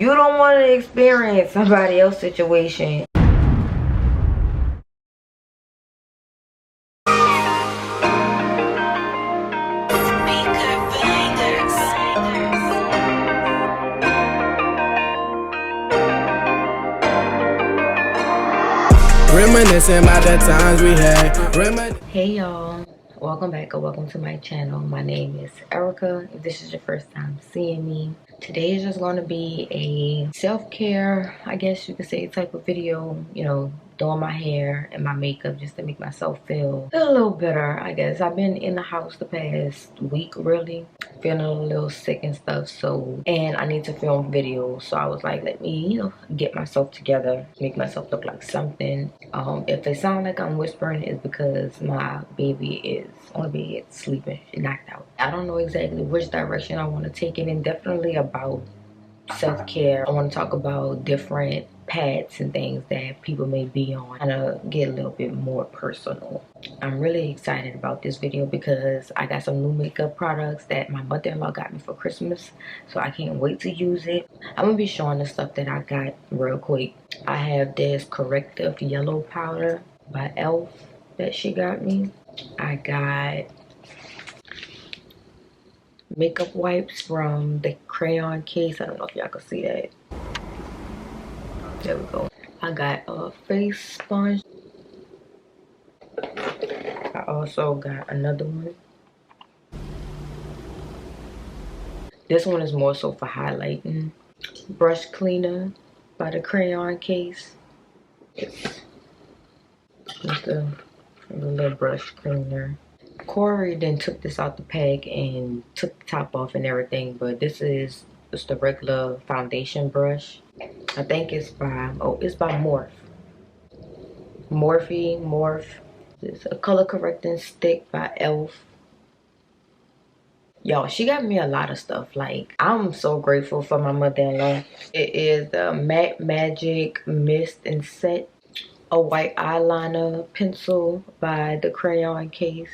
You don't want to experience somebody else's situation. Reminiscing about the times we had. Hey y'all, welcome back or welcome to my channel. My name is Erica. If this is your first time seeing me, today is just going to be a self-care, I guess you could say, type of video. You know, doing my hair and my makeup just to make myself feel a little better, I guess. I've been in the house the past week, really feeling a little sick and stuff, and I need to film videos, so I was like, let me, get myself together, make myself look like something. If they sound like I'm whispering, it's because my baby is on the bed sleeping. She's knocked out. I don't know exactly which direction I want to take it in. Definitely about self-care. I want to talk about different pads and things that people may be on, kind of get a little bit more personal. I'm really excited about this video because I got some new makeup products that my mother-in-law got me for Christmas, so I can't wait to use it. I'm gonna be showing the stuff that I got real quick. I have this corrective yellow powder by e.l.f. that she got me. I got makeup wipes from the crayon case. I don't know if y'all can see that. There we go. I got a face sponge. I also got another one. This one is more so for highlighting. Brush cleaner by the crayon case. It's just a little brush cleaner. Corey then took this out the pack and took the top off and everything, but this is just the regular foundation brush. I think it's by, it's by Morphe. Morphe. It's a color correcting stick by e.l.f. Y'all, she got me a lot of stuff. Like, I'm so grateful for my mother-in-law. It is the Matte Magic Mist and Set, a white eyeliner pencil by the crayon case,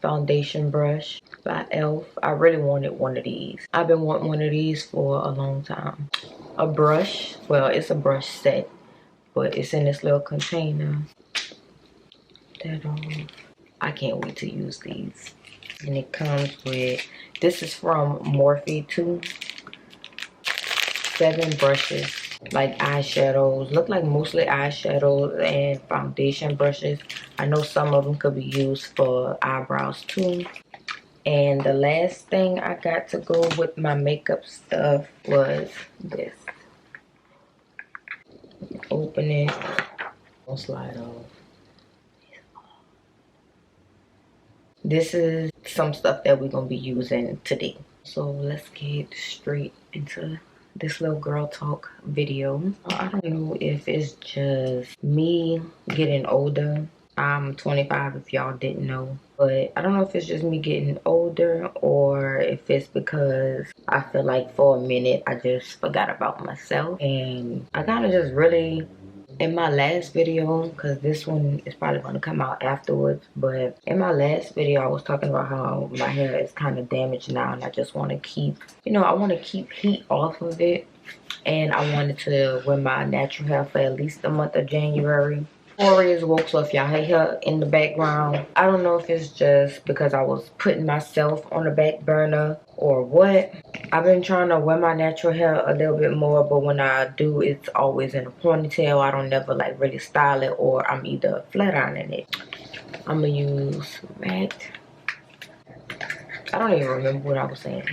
foundation brush by e.l.f. I really wanted one of these. I've been wanting one of these for a long time. A brush, well, it's a brush set, but it's in this little container. I can't wait to use these. And it comes with, this is from Morphe too. 7 brushes, like eyeshadows. Look like mostly eyeshadows and foundation brushes. I know some of them could be used for eyebrows too. And the last thing I got to go with my makeup stuff was this. Open it. Don't slide off. This is some stuff that we're gonna be using today. So let's get straight into this little girl talk video. I don't know if it's just me getting older. I'm 25 if y'all didn't know, but I don't know if it's just me getting older or if it's because I feel like for a minute I just forgot about myself, and I kind of just really, in my last video, because this one is probably going to come out afterwards, but in my last video I was talking about how my hair is kind of damaged now, and I just want to keep, I want to keep heat off of it, and I wanted to wear my natural hair for at least the month of January. Corey is woke, so if y'all hear her in the background, I don't know if it's just because I was putting myself on the back burner or what. I've been trying to wear my natural hair a little bit more, but when I do, it's always in a ponytail. I don't never like really style it, or I'm either flat ironing it. I'm gonna use that. I don't even remember what I was saying.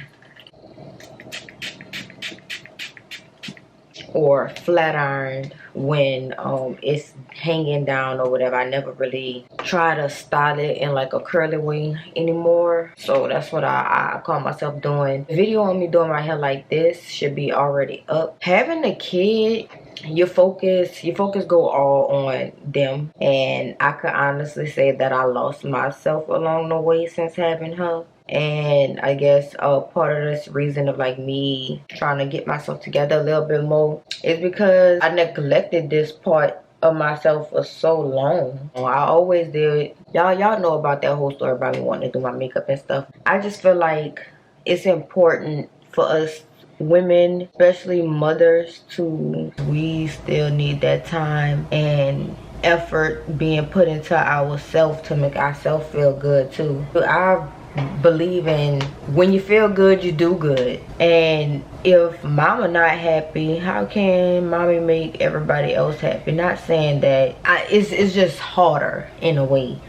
Or flat ironed when it's hanging down or whatever. I never really try to style it in like a curly way anymore, so that's what I call myself doing. The video on me doing my hair like this should be already up. Having a kid, your focus go all on them, and I could honestly say that I lost myself along the way since having her. And I guess part of this reason of like me trying to get myself together a little bit more is because I neglected this part of myself for so long. I always did. Y'all know about that whole story about me wanting to do my makeup and stuff. I just feel like it's important for us women, especially mothers too, we still need that time and effort being put into ourselves to make ourselves feel good too. I believe in when you feel good, you do good. And if mama not happy, how can mommy make everybody else happy? Not saying that it's just harder in a way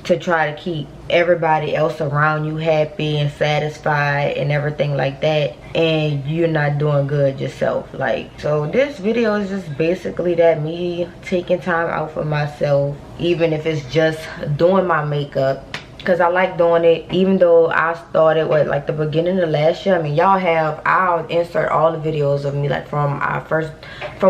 to try to keep everybody else around you happy and satisfied and everything like that, and you're not doing good yourself. Like, so this video is just basically that, me taking time out for myself, even if it's just doing my makeup, because I like doing it. Even though I started with like the beginning of last year, I mean, y'all have, I'll insert all the videos of me, like from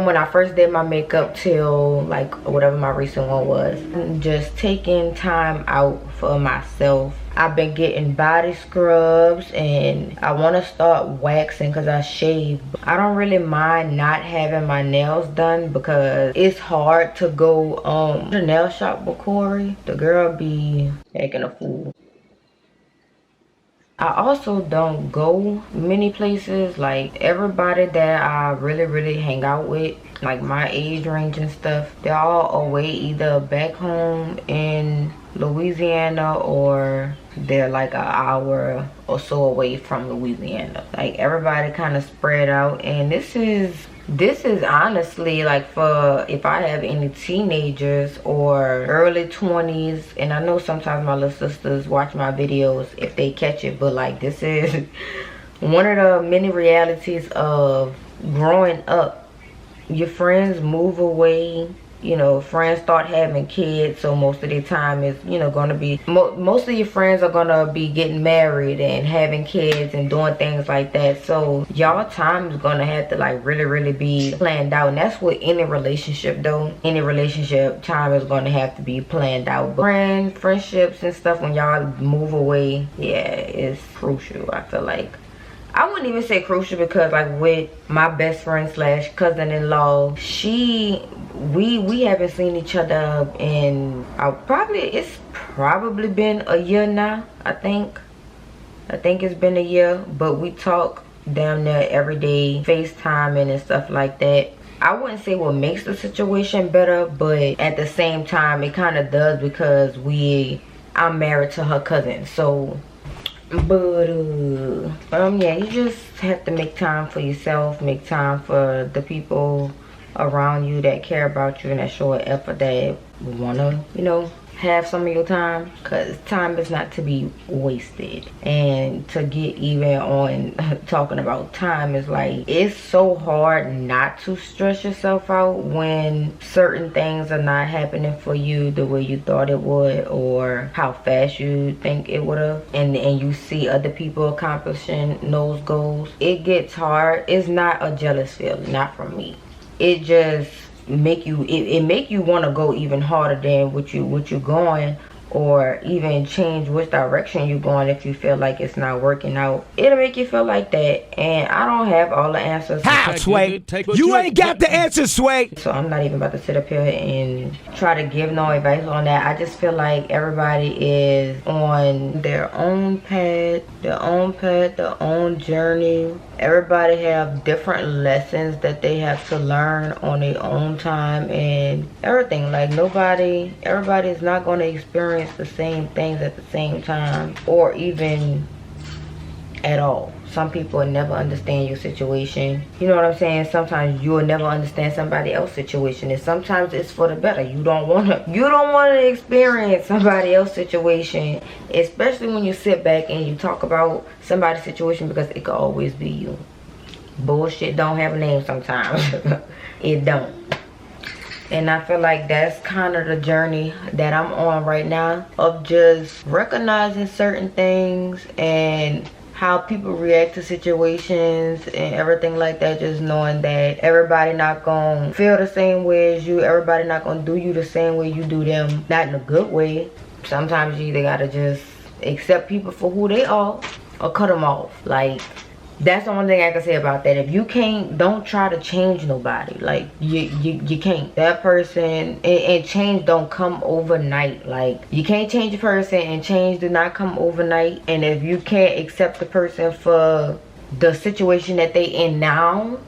when I first did my makeup till like whatever my recent one was. Just taking time out for myself. I've been getting body scrubs, and I want to start waxing because I shave. I don't really mind not having my nails done because it's hard to go to the nail shop with Corey. The girl be acting a fool. I also don't go many places. Like, everybody that I really hang out with, like my age range and stuff, they're all away, either back home in Louisiana or they're like an hour or so away from Louisiana. Like, everybody kind of spread out, and this is honestly like for if I have any teenagers or early 20s, and I know sometimes my little sisters watch my videos if they catch it, but like, this is one of the many realities of growing up. Your friends move away, you know, friends start having kids, so most of the time is, you know, gonna be most of your friends are gonna be getting married and having kids and doing things like that. So y'all time is gonna have to like really be planned out, and that's with any relationship though. Any relationship, time is gonna have to be planned out. But friendships and stuff, when y'all move away, yeah, it's crucial. I feel like I wouldn't even say crucial, because like with my best friend slash cousin-in-law, we haven't seen each other in it's probably been a year now. I think it's been a year, but we talk damn near every day, FaceTiming and stuff like that. I wouldn't say what makes the situation better, but at the same time it kind of does, because I'm married to her cousin. So but yeah, you just have to make time for yourself, make time for the people around you that care about you and that show an effort, that want to, you know, have some of your time, because time is not to be wasted. And to get even on talking about time, is like, it's so hard not to stress yourself out when certain things are not happening for you the way you thought it would, or how fast you think it would have, and you see other people accomplishing those goals. It gets hard. It's not a jealous feeling, not from me. It just make you want to go even harder than what you're going, or even change which direction you're going if you feel like it's not working out. It'll make you feel like that, and I don't have all the answers. How, Sway? You ain't got the answers, Sway. So I'm not even about to sit up here and try to give no advice on that. I just feel like everybody is on their own path, their own journey. Everybody have different lessons that they have to learn on their own time and everything. Like, everybody is not going to experience the same things at the same time, or even at all. Some people will never understand your situation. You know what I'm saying? Sometimes you'll never understand somebody else's situation, and sometimes it's for the better. You don't want to experience somebody else's situation, especially when you sit back and you talk about somebody's situation, because it could always be you. Bullshit don't have a name sometimes. It don't. And I feel like that's kind of the journey that I'm on right now, of just recognizing certain things and how people react to situations and everything like that. Just knowing that everybody not gonna feel the same way as you, everybody not gonna do you the same way you do them, not in a good way. Sometimes you either gotta just accept people for who they are, or cut them off. Like, that's the only thing I can say about that. If you can't, don't try to change nobody. Like, you can't. That person, and change don't come overnight. Like, you can't change a person, and change do not come overnight. And if you can't accept the person for the situation that they in now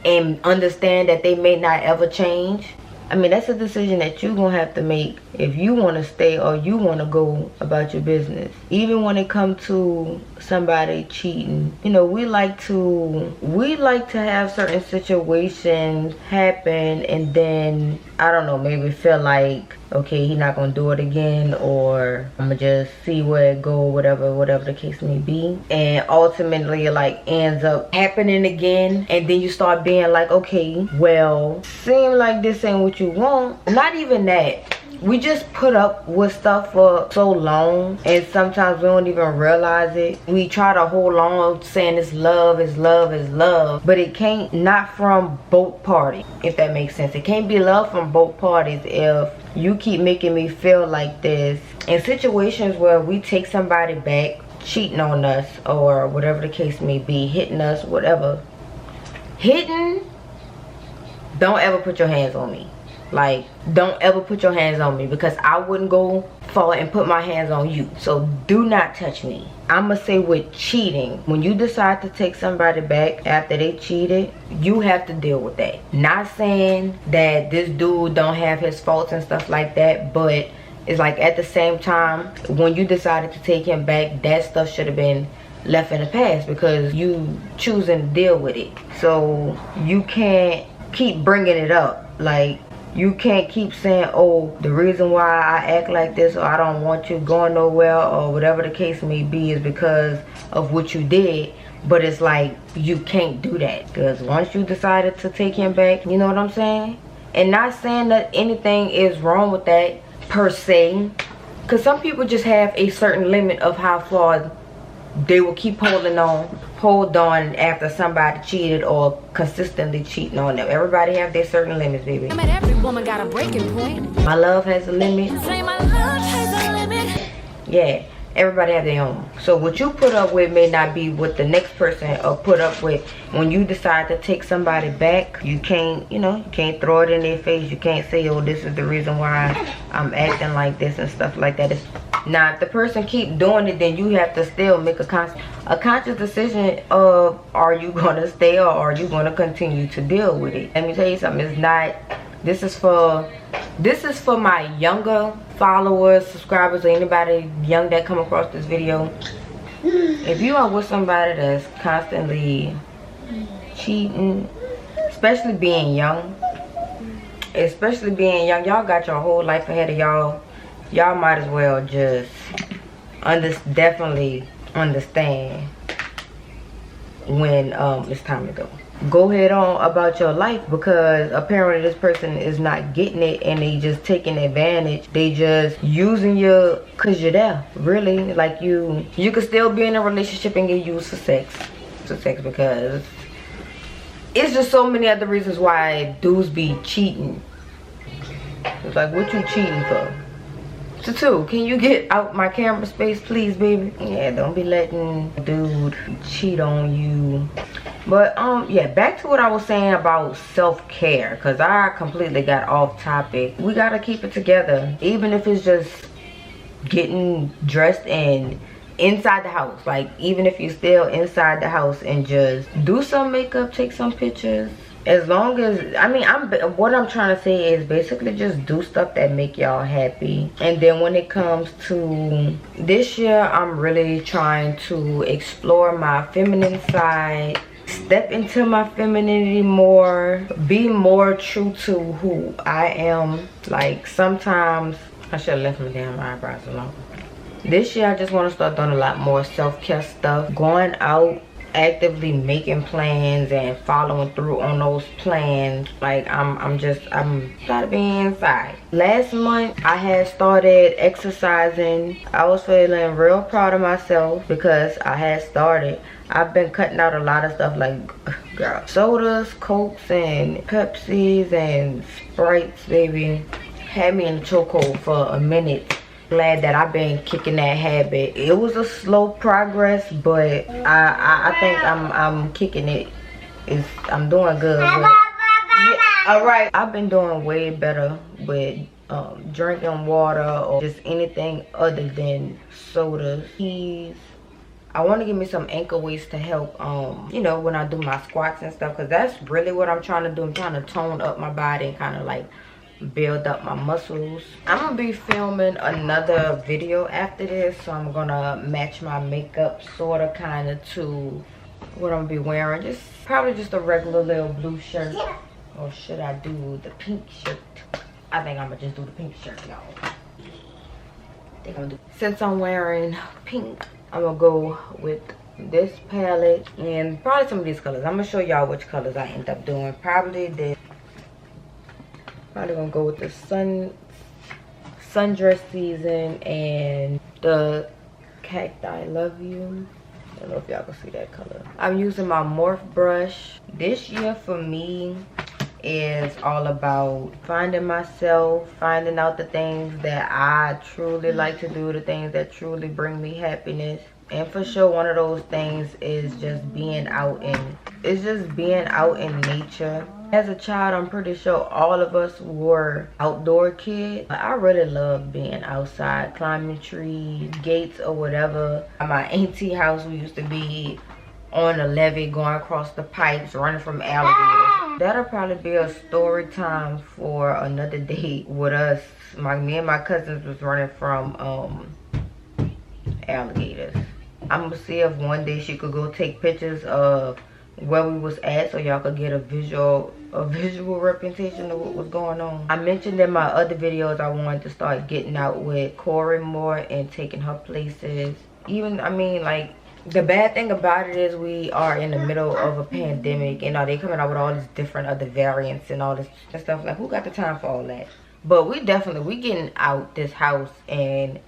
and understand that they may not ever change, I mean, that's a decision that you're gonna have to make if you want to stay or you want to go about your business. Even when it comes to somebody cheating, you know, we like to have certain situations happen and then, I don't know, maybe feel like, okay, he's not gonna do it again, or I'm gonna just see where it go, whatever the case may be, and ultimately it like ends up happening again, and then you start being like, okay, well, seem like this ain't what you want. Not even that, we just put up with stuff for so long, and sometimes we don't even realize it. We try to hold on saying it's love, it's love, it's love, but it can't, not from both parties, if that makes sense. It can't be love from both parties if you keep making me feel like this. In situations where we take somebody back cheating on us or whatever the case may be, hitting us, whatever, don't ever put your hands on me. Like, don't ever put your hands on me, because I wouldn't go far and put my hands on you. So do not touch me. I'ma say with cheating, when you decide to take somebody back after they cheated, you have to deal with that. Not saying that this dude don't have his faults and stuff like that, but it's like at the same time, when you decided to take him back, that stuff should have been left in the past because you choosing to deal with it. So you can't keep bringing it up. Like, you can't keep saying, oh, the reason why I act like this, or I don't want you going nowhere, or whatever the case may be, is because of what you did. But it's like, you can't do that, because once you decided to take him back, you know what I'm saying? And not saying that anything is wrong with that per se, because some people just have a certain limit of how far they will keep hold on after somebody cheated or consistently cheating on them. Everybody have their certain limits, baby. I mean, every woman got a breaking point. My love has a limit. Say my love has a limit. Yeah, everybody have their own. So what you put up with may not be what the next person or put up with. When you decide to take somebody back, you can't, you know, you can't throw it in their face. You can't say, oh, this is the reason why I'm acting like this and stuff like that. Now, if the person keep doing it, then you have to still make a conscious decision of, are you going to stay or are you going to continue to deal with it? Let me tell you something. It's not, this is for my younger followers, subscribers, or anybody young that come across this video. If you are with somebody that's constantly cheating, especially being young, y'all got your whole life ahead of y'all. Y'all might as well just definitely understand when it's time to go. Go ahead on about your life, because apparently this person is not getting it and they just taking advantage. They just using you because you're there. Really, like you could still be in a relationship and get used for sex. Because it's just so many other reasons why dudes be cheating. It's like, what you cheating for? So can you get out my camera space, please, baby? Yeah, don't be letting a dude cheat on you. But yeah, back to what I was saying about self-care, because I completely got off topic. We gotta keep it together, even if it's just getting dressed and inside the house. Like, even if you're still inside the house, and just do some makeup, take some pictures. As long as, I mean, what I'm trying to say is basically just do stuff that make y'all happy. And then when it comes to this year, I'm really trying to explore my feminine side, step into my femininity more, be more true to who I am. Like, sometimes I should have left my damn eyebrows alone. This year I just want to start doing a lot more self-care stuff, going out, actively making plans and following through on those plans. Like, I'm tired of being inside. Last month I had started exercising. I was feeling real proud of myself because I had started. I've been cutting out a lot of stuff, like, girl, sodas, Cokes, and Pepsis and Sprites, baby. Had me in the chokehold for a minute. Glad that I've been kicking that habit. It was a slow progress, but I think I'm kicking it. I'm doing good with it. Yeah, all right, I've been doing way better with drinking water or just anything other than sodas. I want to get me some ankle weights to help, you know, when I do my squats and stuff, because that's really what I'm trying to do. I'm trying to tone up my body and kind of like build up my muscles. I'm gonna be filming another video after this, so I'm gonna match my makeup sort of kind of to what I'm gonna be wearing. Just probably just a regular little blue shirt, or should I do the pink shirt? I think I'm gonna just do the pink shirt, y'all. Since I'm wearing pink, I'm gonna go with this palette and probably some of these colors. I'm gonna show y'all which colors I end up doing. Probably gonna go with the sundress season and the cacti love you. I don't know if y'all can see that color. I'm using my morph brush. This year for me is all about finding myself, finding out the things that I truly like to do, the things that truly bring me happiness. And for sure, one of those things is just being out in nature. As a child, I'm pretty sure all of us were outdoor kids. I really love being outside, climbing trees, gates or whatever. At my auntie house, we used to be on a levee, going across the pipes, running from alligators. That'll probably be a story time for another day with us. Me and my cousins was running from alligators. I'm gonna see if one day she could go take pictures of where we was at, so y'all could get a visual representation of what was going on. I mentioned in my other videos I wanted to start getting out with Corey more and taking her places. Even, I mean, like, the bad thing about it is we are in the middle of a pandemic, and they coming out with all these different other variants and all this stuff. Like, who got the time for all that? But we getting out this house and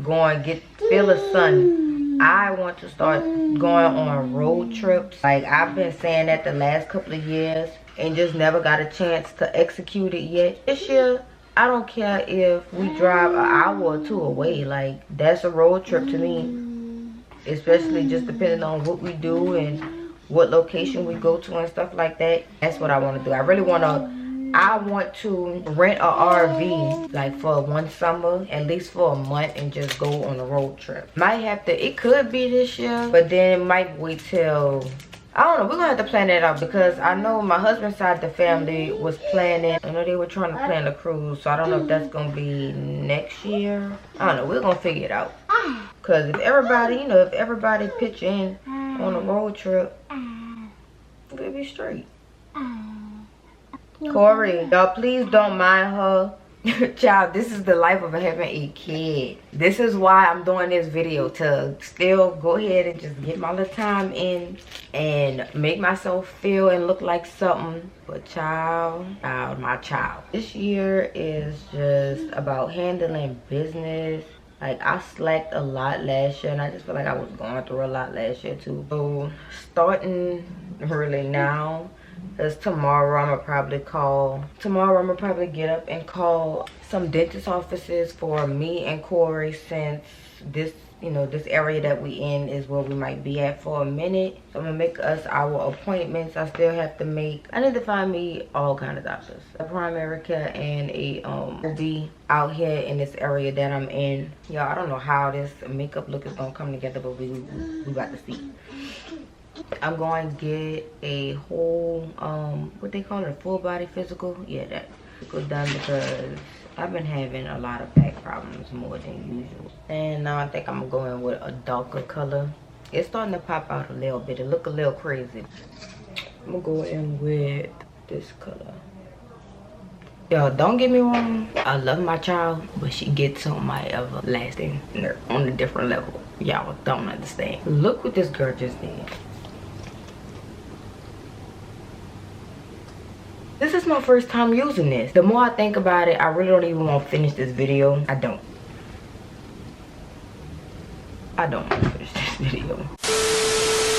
going feel the sun. I want to start going on road trips. Like, I've been saying that the last couple of years and just never got a chance to execute it yet. This year, I don't care if we drive an hour or two away. Like, that's a road trip to me. Especially just depending on what we do and what location we go to and stuff like that. That's what I want to do. I want to rent a RV like for one summer, at least for a month, and just go on a road trip. Might have to, it could be this year, but then it might wait till, I don't know. We're gonna have to plan that out, because I know my husband's side of the family was planning. I know they were trying to plan a cruise, so I don't know if that's gonna be next year. I don't know. We're gonna figure it out. Cause if everybody pitch in on a road trip, we'll be straight. Corey, y'all please don't mind her. Child, this is the life of having a kid. This is why I'm doing this video, to still go ahead and just get my little time in and make myself feel and look like something. But my child. This year is just about handling business. Like, I slacked a lot last year, and I just feel like I was going through a lot last year too. So starting really now, because tomorrow I'm gonna probably get up and call some dentist offices for me and Corey, since this area that we in is where we might be at for a minute. So I'm gonna make us our appointments. I need to find me all kind of doctors, a primary care and a OB out here in this area that I'm in. Y'all, I don't know how this makeup look is gonna come together, but we about to see. I'm going to get a whole what they call it, a full body physical. Yeah, that physical done, because I've been having a lot of back problems more than usual. And now I think I'm gonna go in with a darker color. It's starting to pop out a little bit. It look a little crazy. I'm gonna go in with this color. Y'all, don't get me wrong, I love my child, but she gets on my everlasting nerve on a different level. Y'all don't understand. Look what this girl just did. This is my first time using this. The more I think about it, I really don't even want to finish this video. I don't want to finish this video.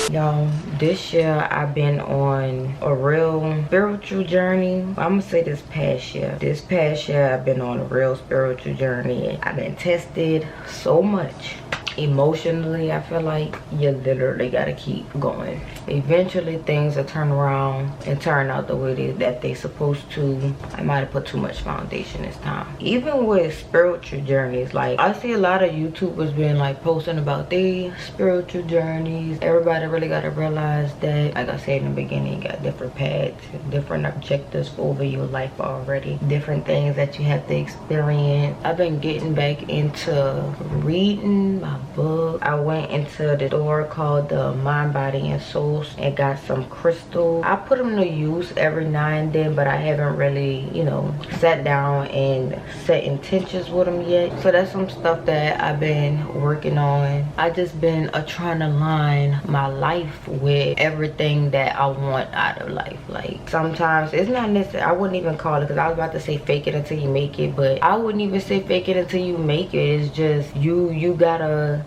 Y'all, this year I've been on a real spiritual journey. I'm gonna say this past year. This past year I've been on a real spiritual journey. I've been tested so much. emotionally, I feel like you literally gotta keep going. Eventually things will turn around and turn out the way that they supposed to. I might have put too much foundation this time. Even with spiritual journeys, like I see a lot of YouTubers being like posting about their spiritual journeys. Everybody really gotta realize that, like I said in the beginning, you got different paths, different objectives over your life already, different things that you have to experience. I've been getting back into reading my book. I went into the store called the Mind, Body, and Soul and got some crystals. I put them to use every now and then, but I haven't really, you know, sat down and set intentions with them yet. So that's some stuff that I've been working on. I just been trying to align my life with everything that I want out of life. Like sometimes it's not necessary, I wouldn't even call it, because I was about to say fake it until you make it, but I wouldn't even say fake it until you make it. It's just you gotta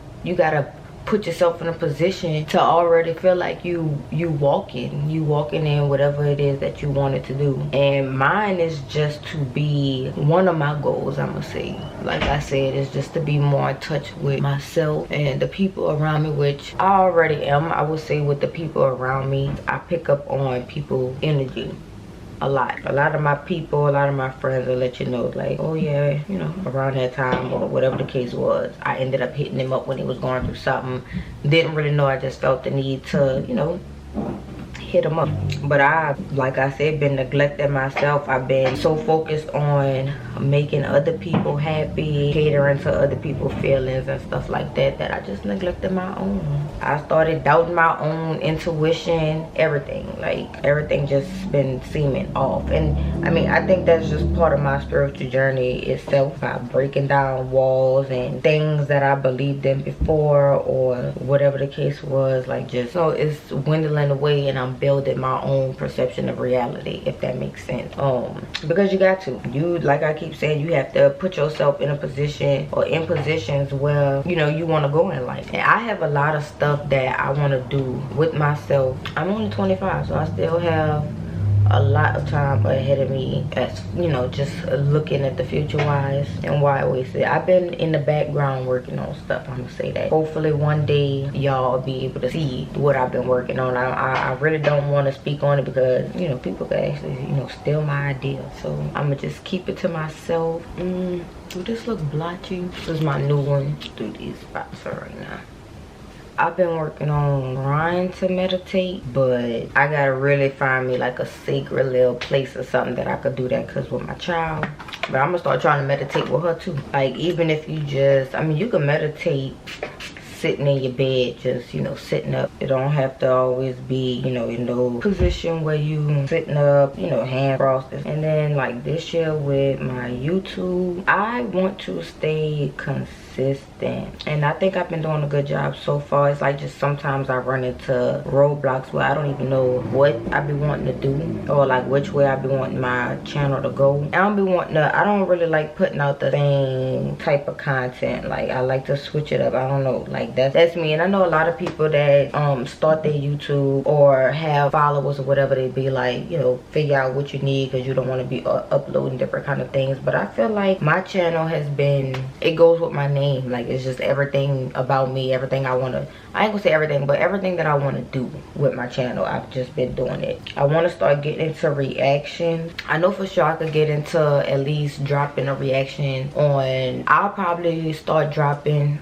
put yourself in a position to already feel like you walking in whatever it is that you wanted to do. And mine is just to be, one of my goals, I'm gonna say, like I said, is just to be more in touch with myself and the people around me, which I already am. I would say with the people around me, I pick up on people's energy a lot. A lot of my people, a lot of my friends will let you know, like, oh yeah, you know, around that time or whatever the case was, I ended up hitting him up when he was going through something. Didn't really know, I just felt the need to, you know, hit him up. But I, like I said, been neglecting myself. I've been so focused on making other people happy, catering to other people's feelings and stuff like that, that I just neglected my own. I started doubting my own intuition, everything. Like everything just been seeming off. And I mean, I think that's just part of my spiritual journey itself, by breaking down walls and things that I believed in before, or whatever the case was. Like, just so it's dwindling away, and I'm building my own perception of reality, if that makes sense. Because you got to, you, like I keep saying, you have to put yourself in a position, or in positions where, you know, you want to go in life. And I have a lot of stuff that I want to do with myself. I'm only 25, so I still have a lot of time ahead of me, as you know, just looking at the future wise. And why I always say, I've been in the background working on stuff. I'm gonna say that hopefully one day y'all be able to see what I've been working on. I really don't want to speak on it, because you know, people could actually, you know, steal my idea. So I'm gonna just keep it to myself. Do this look blotchy? This is my new one. Do these spots right now. I've been working on trying to meditate, but I gotta really find me like a sacred little place or something that I could do that, because with my child. But I'm gonna start trying to meditate with her too. Like, even if you just, I mean, you can meditate sitting in your bed, just, you know, sitting up. It don't have to always be, you know, in no position where you sitting up, you know, hand crossed. And then like this year with my YouTube, I want to stay consistent, and I think I've been doing a good job so far. It's like, just sometimes I run into roadblocks where I don't even know what I be wanting to do, or like which way I be wanting my channel to go. I don't really like putting out the same type of content. Like, I like to switch it up. I don't know, like that's me. And I know a lot of people that start their YouTube or have followers or whatever, they be like, you know, figure out what you need, because you don't want to be uploading different kind of things. But I feel like my channel has been, it goes with my name. Like, it's just everything about me, everything I want to, I ain't gonna say everything, but everything that I want to do with my channel, I've just been doing it. I want to start getting into reactions. I know for sure I could get into at least dropping a reaction on, I'll probably start dropping,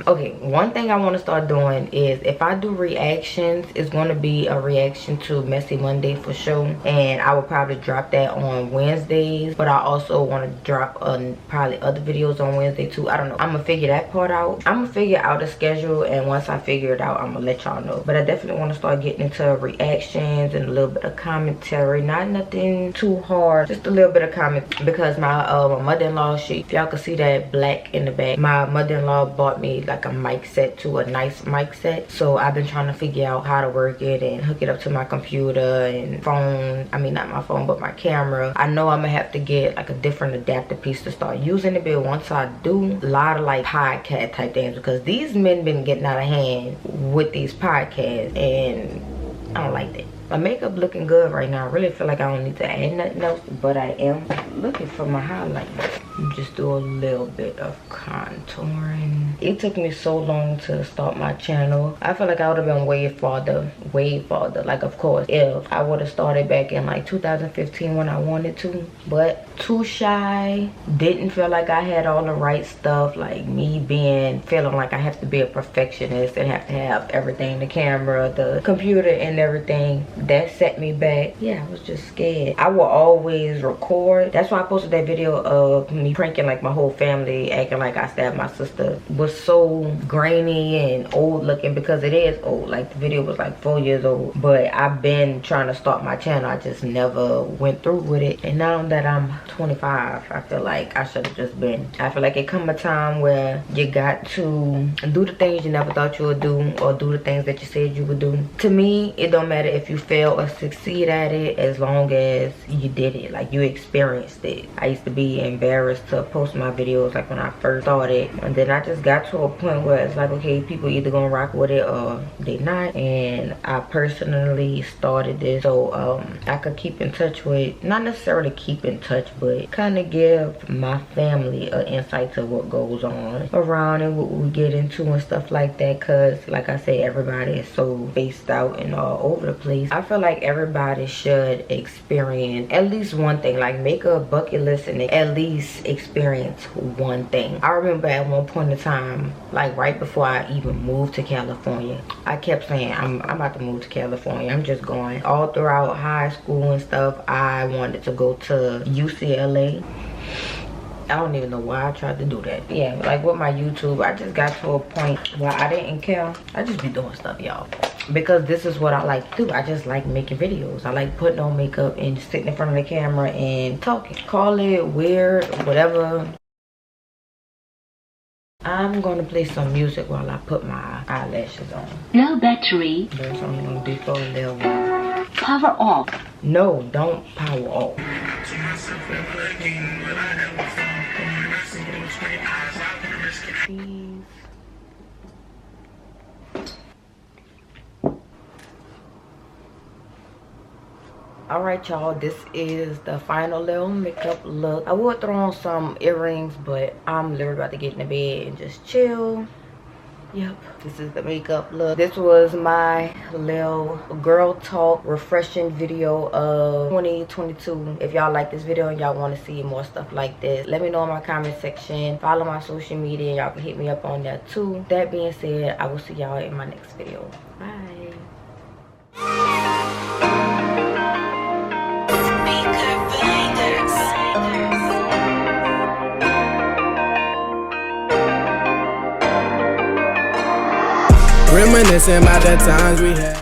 okay, one thing I want to start doing is, if I do reactions, it's going to be a reaction to Messy Monday for sure, and I will probably drop that on Wednesdays. But I also want to drop probably other videos on Wednesday too. I don't know, I'm gonna figure that part out. I'm gonna figure out a schedule, and once I figure it out, I'm gonna let y'all know. But I definitely want to start getting into reactions and a little bit of commentary. Not nothing too hard, just a little bit of comment, because my mother-in-law, if y'all can see that black in the back, my mother-in-law bought me like a mic set too, a nice mic set. So I've been trying to figure out how to work it and hook it up to my computer and phone. I mean, not my phone, but my camera. I know I'm gonna have to get like a different adapter piece to start using it, but once I do, a lot of like podcast type things, because these men been getting out of hand with these podcasts, and I don't like that. My makeup looking good right now. I really feel like I don't need to add nothing else, but I am looking for my highlights. Just do a little bit of contouring. It took me so long to start my channel. I feel like I would have been way farther. Like, of course, if I would have started back in like 2015 when I wanted to, but too shy, didn't feel like I had all the right stuff. Like me feeling like I have to be a perfectionist and have to have everything, the camera, the computer and everything, that set me back. Yeah, I was just scared. I will always record. That's why I posted that video of me pranking like my whole family, acting like I stabbed my sister. It was so grainy and old looking, because it is old. Like the video was like 4 years old, but I've been trying to start my channel. I just never went through with it. And now that I'm 25, I feel like I should have just been. I feel like it come a time where you got to do the things you never thought you would do, or do the things that you said you would do. To me, it don't matter if you fail or succeed at it, as long as you did it, like you experienced it. I used to be embarrassed to post my videos like when I first started, and then I just got to a point where it's like, okay, people either gonna rock with it or they not. And I personally started this so I could keep in touch with, not necessarily keep in touch, but kind of give my family an insight to what goes on around and what we get into and stuff like that. Because like I said, everybody is so spaced out and all over the place. I feel like everybody should experience at least one thing, like make a bucket list and at least experience one thing. I remember at one point in time, like right before I even moved to California, I kept saying I'm about to move to California. I'm just going. All throughout high school and stuff, I wanted to go to UCLA. I don't even know why I tried to do that. Yeah, like with my YouTube, I just got to a point where I didn't care. I just be doing stuff, y'all, because this is what I like to do. I just like making videos. I like putting on makeup and sitting in front of the camera and talking. Call it weird, whatever. I'm gonna play some music while I put my eyelashes on. No battery. That's only gonna be for a little while. Power off. No, don't power off. Alright, y'all, this is the final little makeup look. I would throw on some earrings, but I'm literally about to get in the bed and just chill. Yep, this is the makeup look. This was my little girl talk refreshing video of 2022. If y'all like this video and y'all want to see more stuff like this, let me know in my comment section. Follow my social media and y'all can hit me up on that too. That being said, I will see y'all in my next video. Bye. Reminiscing about the times we had.